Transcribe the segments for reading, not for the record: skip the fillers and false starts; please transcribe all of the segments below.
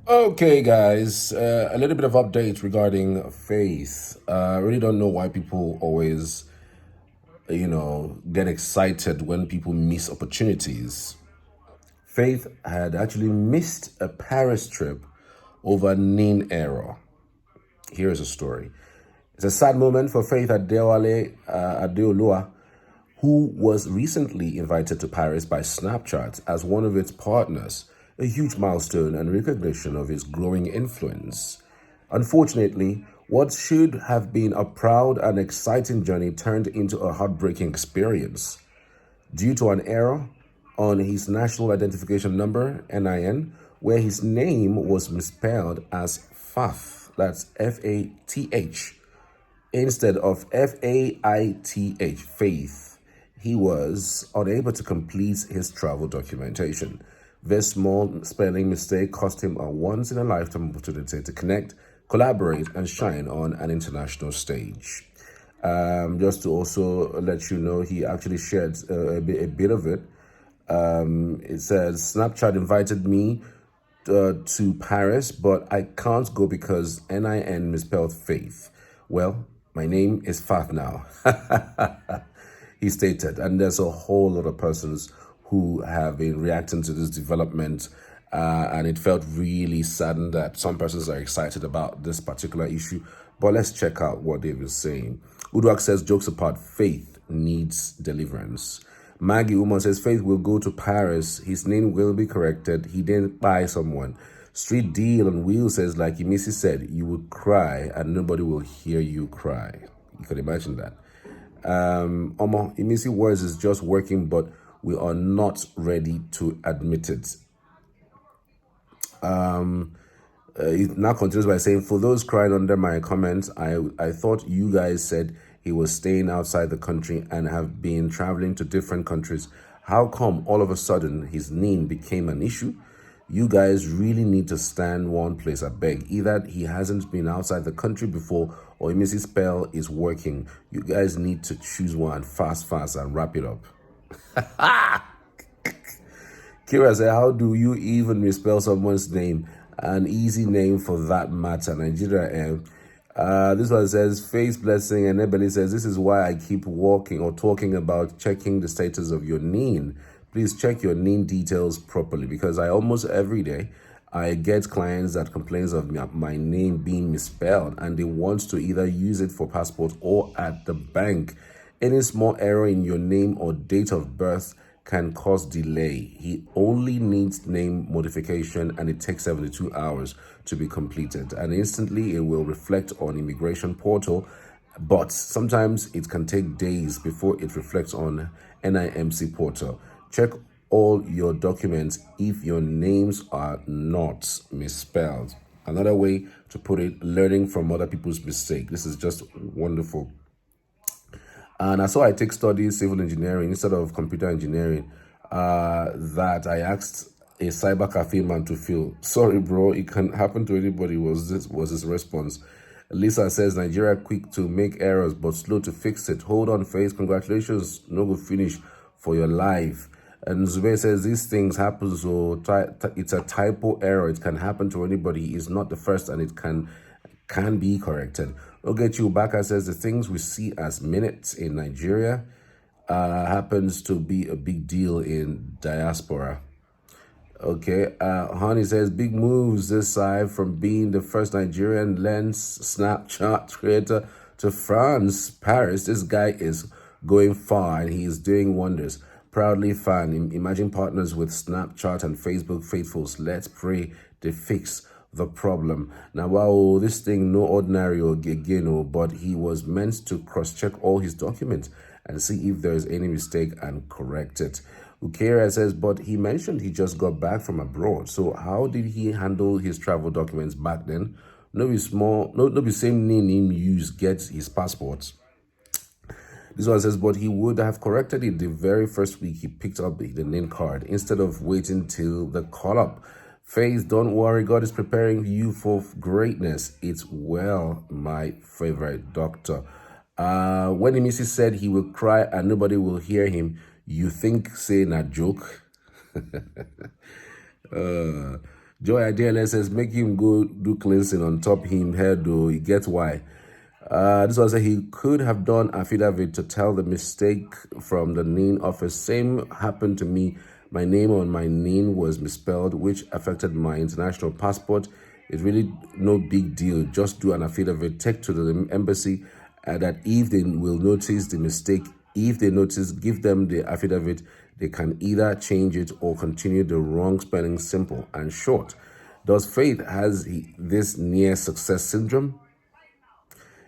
Okay, guys, a little bit of update regarding faith. I really don't know why people always, get excited when people miss opportunities. Faith had actually missed a Paris trip over NIN error. Here's a story. It's a sad moment for Faith Adeolua, who was recently invited to Paris by Snapchat as one of its partners, a huge milestone and recognition of its growing influence. Unfortunately, what should have been a proud and exciting journey turned into a heartbreaking experience. Due to an error on his national identification number, NIN, where his name was misspelled as Fath, that's Fath, instead of Faith, faith, he was unable to complete his travel documentation. This small spelling mistake cost him a once in a lifetime opportunity to connect, collaborate, and shine on an international stage. Just to also let you know, he actually shared a bit of it. It says Snapchat invited me to Paris, but I can't go because NIN misspelled faith. Well, my name is Faf now, he stated. And there's a whole lot of persons who have been reacting to this development. And it felt really saddened that some persons are excited about this particular issue. But let's check out what they've been saying. Uduak says, jokes apart, faith needs deliverance. Maggie Uma says, Faith will go to Paris. His name will be corrected. He didn't buy someone. Street Deal on Wheel says, like Imisi said, you will cry and nobody will hear you cry. You can imagine that. Omo, Imisi words is just working, but we are not ready to admit it. He now continues by saying, for those crying under my comments, I thought you guys said he was staying outside the country and have been traveling to different countries. How come all of a sudden his name became an issue? You guys really need to stand one place, I beg. Either he hasn't been outside the country before or Imisi spell is working. You guys need to choose one fast and wrap it up. Kira said, how do you even misspell someone's name? An easy name for that matter. Nigeria. This one says, face blessing. And Ebeli says, this is why I keep walking or talking about checking the status of your NIN. Please check your NIN details properly because I almost every day I get clients that complains of my name being misspelled and they want to either use it for passport or at the bank. Any small error in your name or date of birth can cause delay. He only needs name modification and it takes 72 hours to be completed. And instantly it will reflect on immigration portal, but sometimes it can take days before it reflects on NIMC portal. Check all your documents if your names are not misspelled. Another way to put it, learning from other people's mistake. This is just wonderful. And I saw I take studies civil engineering instead of computer engineering. That I asked a cyber cafe man to fill. Sorry, bro, it can happen to anybody. Was his response? Lisa says Nigeria quick to make errors but slow to fix it. Hold on, face. Congratulations, no good finish for your life. And Zubay says these things happen, so it's a typo error. It can happen to anybody. It's not the first, and it can be corrected. Ogechi Ubaka says the things we see as minutes in Nigeria happens to be a big deal in diaspora. Okay, Honey says big moves this side from being the first Nigerian lens Snapchat creator to France, Paris. This guy is going far and he is doing wonders. Proudly fan. Imagine partners with Snapchat and Facebook faithfuls. Let's pray they fix the problem. Now, wow, this thing no ordinary or again, but he was meant to cross-check all his documents and see if there is any mistake and correct it. Ukera says, but he mentioned he just got back from abroad. So how did he handle his travel documents back then? No be small, no be same name him use get his passport. This one says, but he would have corrected it the very first week he picked up the name card instead of waiting till the call up. Faith, don't worry, God is preparing you for greatness. It's well, my favorite doctor. When Imisi said he will cry and nobody will hear him, you think saying a joke? Joy Adele says, make him go do cleansing on top him head though. He gets why. This one said he could have done affidavit to tell the mistake from the NIN office. Same happened to me. My name on my NIN was misspelled, which affected my international passport. It's really no big deal. Just do an affidavit, take to the embassy, that if they will notice the mistake, if they notice, give them the affidavit. They can either change it or continue the wrong spelling. Simple and short. Does Faith has this near success syndrome?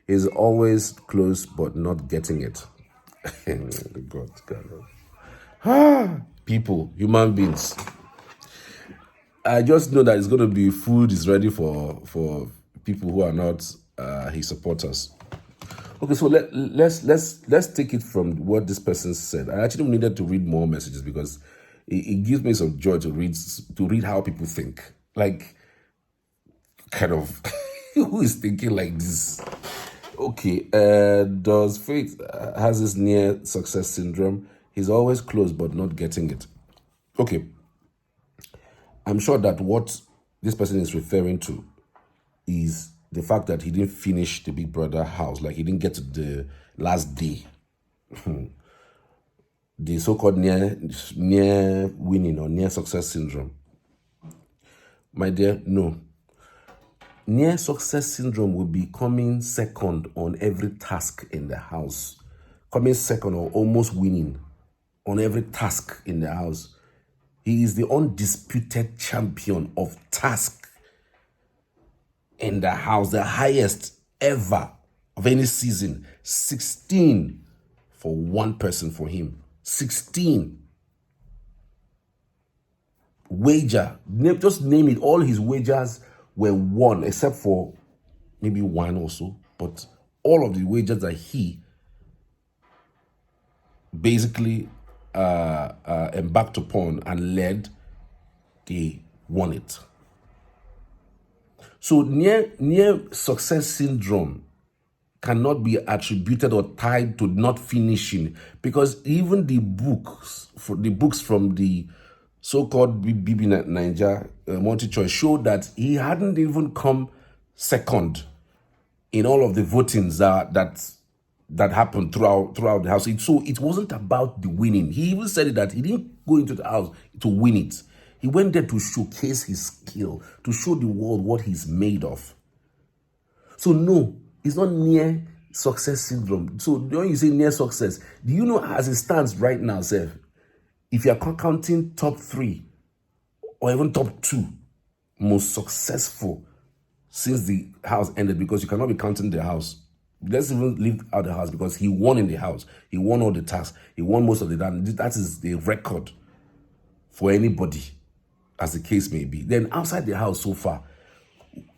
He's always close but not getting it. God. People, human beings. I just know that it's going to be food is ready for people who are not his supporters. Okay, so let's take it from what this person said. I actually needed to read more messages because it gives me some joy to read how people think. Like, kind of, who is thinking like this? Okay, does Faith has this near success syndrome? He's always close but not getting it. Okay, I'm sure that what this person is referring to is the fact that he didn't finish the Big Brother house, like he didn't get to the last day. The so-called near winning or near success syndrome. My dear, no. Near success syndrome will be coming second on every task in the house. Coming second or almost winning on every task in the house. He is the undisputed champion of task in the house, the highest ever of any season. 16 for one person for him. 16. Wager, just name it. All his wagers were won except for maybe one or so. But all of the wagers that he basically embarked upon and led, they won it. So near success syndrome cannot be attributed or tied to not finishing, because even the books from the so-called BB Niger multi-choice showed that he hadn't even come second in all of the votings that happened throughout the house. So it wasn't about the winning. He even said it that he didn't go into the house to win it. He went there to showcase his skill, to show the world what he's made of. So no, it's not near success syndrome. So when you say near success, do you know as it stands right now, sir, if you're counting top 3 or even top 2 most successful since the house ended, because you cannot be counting the house. Let's even leave out the house because he won in the house. He won all the tasks. He won most of the time. That is the record for anybody, as the case may be. Then outside the house so far,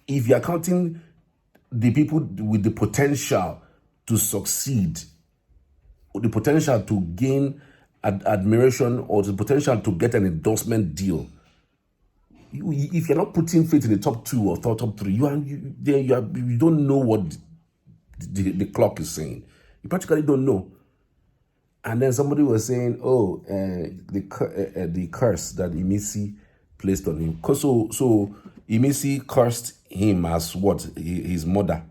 if you're counting the people with the potential to succeed, or the potential to gain admiration, or the potential to get an endorsement deal, if you're not putting Faith in the top 2 or top 3, you don't know what the clock is saying. You practically don't know. And then somebody was saying, oh, the curse that Imisi placed on him. So Imisi cursed him as what? His mother,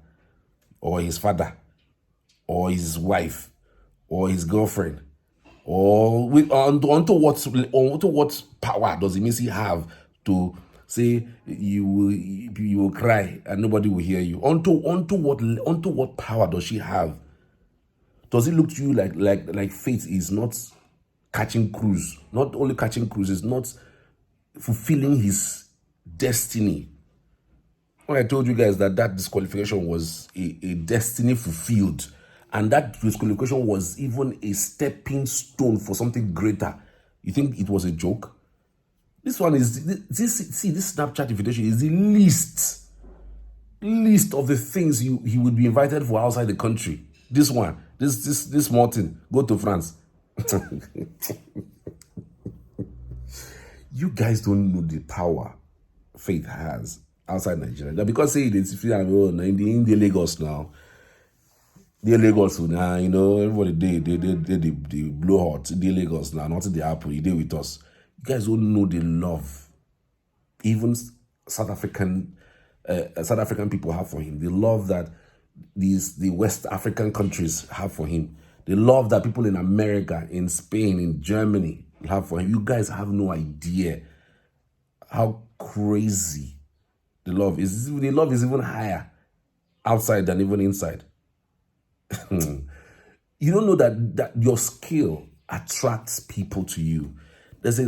or his father, or his wife, or his girlfriend, or onto what power does Imisi have to say you will cry and nobody will hear you? Onto what power does she have? Does it look to you like Faith is not catching cruise? Not only catching cruise, is not fulfilling his destiny. When I told you guys that disqualification was a destiny fulfilled, and that disqualification was even a stepping stone for something greater, you think it was a joke? This one is this Snapchat invitation is the least of the things he would be invited for outside the country. This one, this Martin, go to France. You guys don't know the power Faith has outside Nigeria. Because say it's in the Lagos now. The Lagos now, everybody they blow hot. The Lagos now, not the Apple. They with us. You guys don't know the love. Even South African South African people have for him. The love that the West African countries have for him. The love that people in America, in Spain, in Germany have for him. You guys have no idea how crazy the love is. The love is even higher outside than even inside. You don't know that your skill attracts people to you. There's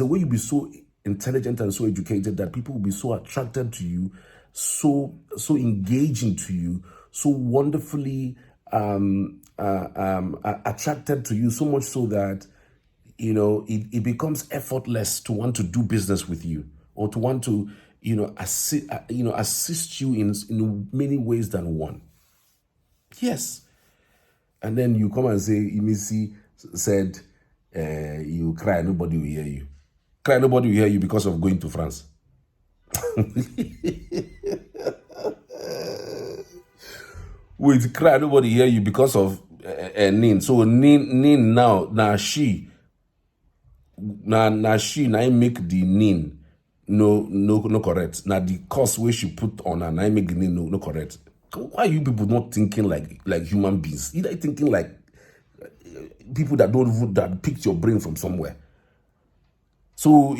a way you be so intelligent and so educated that people will be so attracted to you, so engaging to you, so wonderfully attracted to you, so much so that it becomes effortless to want to do business with you, or to want to assist you in many ways than one. Yes. And then you come and say, Imisi said, you cry, nobody will hear you. Cry, nobody will hear you because of going to France. Wait, cry, nobody hear you because of Nin. So Nin now she now make the Nin no correct. Now the cost where she put on her now make the Nin no correct. Why are you people not thinking like human beings? You're thinking like people that that picked your brain from somewhere. So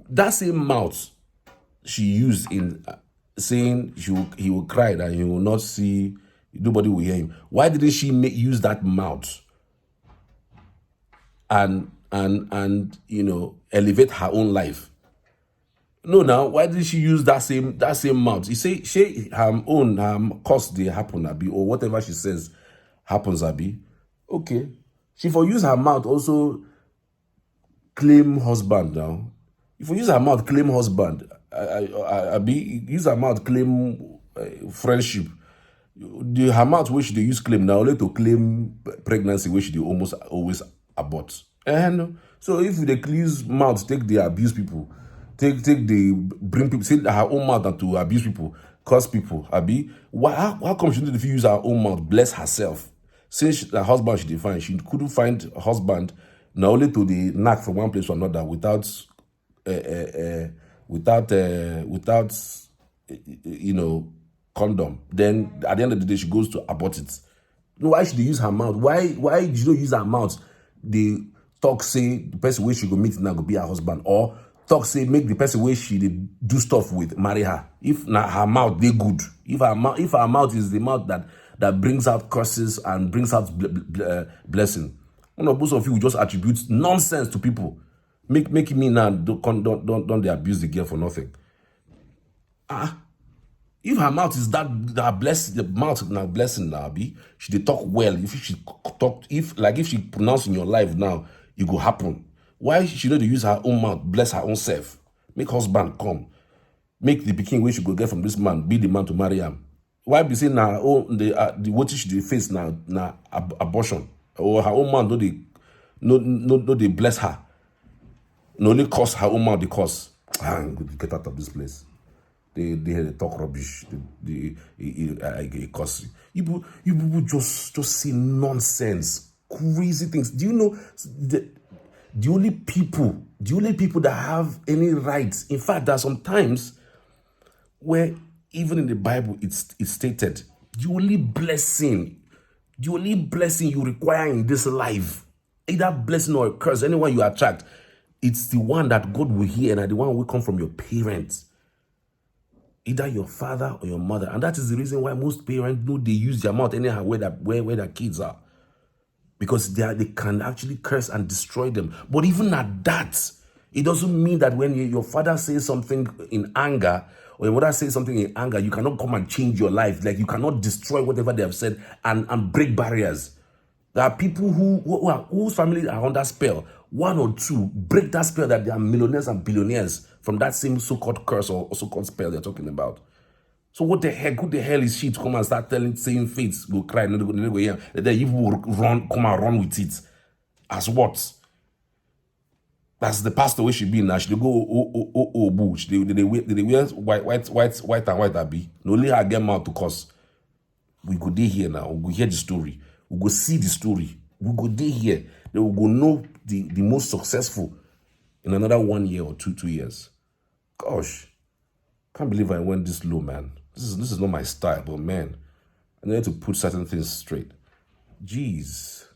that same mouth she used in saying he will cry that he will not see, nobody will hear him. Why didn't she use that mouth and elevate her own life? No, now why did she use that same mouth? You say she her cost they happen, Abi, or whatever she says happens, Abi. Okay, she for use her mouth also claim husband now. If you use her mouth claim husband, Abi, use her mouth claim friendship. Her mouth which they use claim now only to claim pregnancy, which they almost always abort. And so if they use mouth take the abuse people. Take the bring people, say her own mouth to abuse people, curse people. Abi, how come she didn't use her own mouth, bless herself? Since the husband she defined, she couldn't find a husband, not only to the knack from one place to another without condom. Then at the end of the day, she goes to abort it. No, why should they use her mouth? Why did you not use her mouth? The talk say the person where she go meet now go be her husband, or talk say make the person where she did do stuff with marry her. If now her mouth they good, if her mouth is the mouth that brings out curses and brings out blessing, both of you just attribute nonsense to people, making me now don't they abuse the girl for nothing. If her mouth is that blessing, the mouth now blessing now be, she dey talk well. If she talk, if she pronounce in your life now, it go happen. Why she not use her own mouth, bless her own self, make husband come, make the pikin where she go get from this man, be the man to marry him. Why be saying now the what she dey face now abortion, or her own man no they bless her, no only cause her own mouth the cause. Get out of this place. They talk rubbish. They curse. You people just say nonsense, crazy things. Do you know the only people that have any rights? In fact, there are some times where even in the Bible it's stated the only blessing you require in this life, either blessing or a curse, anyone you attract, it's the one that God will hear, and the one will come from your parents. Either your father or your mother. And that is the reason why most parents know they use their mouth anyhow where their kids are. Because they can actually curse and destroy them. But even at that, it doesn't mean that when your father says something in anger, or your mother says something in anger, you cannot come and change your life. Like you cannot destroy whatever they have said and break barriers. There are people whose families are under spell. One or two break that spell that they are millionaires and billionaires from that same so-called curse or so-called spell they're talking about. So what the heck? Who the hell is she to come and start saying faith, go cry, no go here? Then you will come and run with it. As what? That's the pastor where she be now. She go boo. They wear white and white abi. No only her get mouth to curse. We go there here now. We go hear the story. We go see the story. We go there here. Then we go know the most successful in another 1 year or 2 years. Gosh, can't believe I went this low, man. This is not my style, but man, I need to put certain things straight. Jeez.